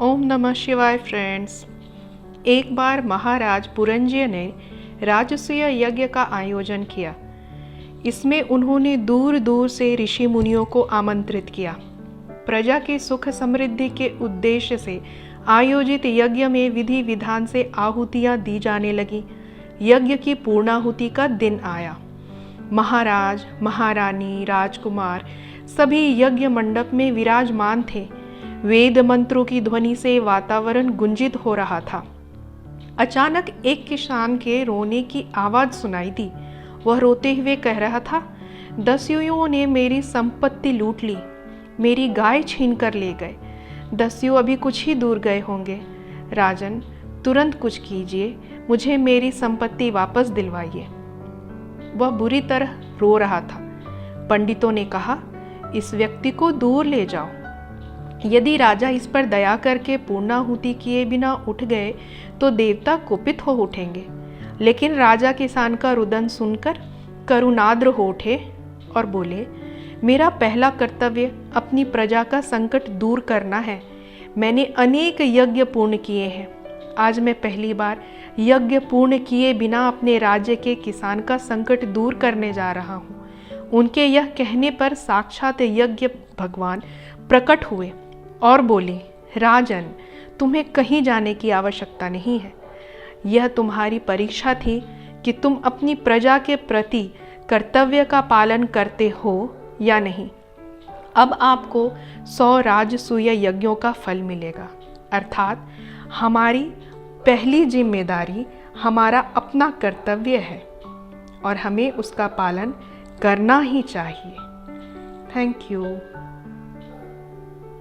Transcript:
ओम नमः शिवाय फ्रेंड्स। एक बार महाराज पुरंजय ने राजसूय यज्ञ का आयोजन किया। इसमें उन्होंने दूर दूर से ऋषि मुनियों को आमंत्रित किया। प्रजा के सुख समृद्धि के उद्देश्य से आयोजित यज्ञ में विधि विधान से आहुतियां दी जाने लगी। यज्ञ की पूर्णाहुति का दिन आया। महाराज, महारानी, राजकुमार सभी यज्ञ मंडप में विराजमान थे। वेद मंत्रों की ध्वनि से वातावरण गुंजित हो रहा था। अचानक एक किसान के रोने की आवाज सुनाई दी। वह रोते हुए कह रहा था, दस्युओं ने मेरी संपत्ति लूट ली, मेरी गाय छीन कर ले गए। दस्यु अभी कुछ ही दूर गए होंगे। राजन, तुरंत कुछ कीजिए, मुझे मेरी संपत्ति वापस दिलवाइए। वह बुरी तरह रो रहा था। पंडितों ने कहा, इस व्यक्ति को दूर ले जाओ। यदि राजा इस पर दया करके पूर्णाहुति किए बिना उठ गए तो देवता कुपित हो उठेंगे। लेकिन राजा किसान का रुदन सुनकर करुणाद्र हो उठे और बोले, मेरा पहला कर्तव्य अपनी प्रजा का संकट दूर करना है। मैंने अनेक यज्ञ पूर्ण किए हैं। आज मैं पहली बार यज्ञ पूर्ण किए बिना अपने राज्य के किसान का संकट दूर करने जा रहा हूँ। उनके यह कहने पर साक्षात यज्ञ भगवान प्रकट हुए और बोले, राजन, तुम्हें कहीं जाने की आवश्यकता नहीं है। यह तुम्हारी परीक्षा थी कि तुम अपनी प्रजा के प्रति कर्तव्य का पालन करते हो या नहीं। अब आपको 100 राजसूय यज्ञों का फल मिलेगा। अर्थात हमारी पहली जिम्मेदारी हमारा अपना कर्तव्य है और हमें उसका पालन करना ही चाहिए। Thank you.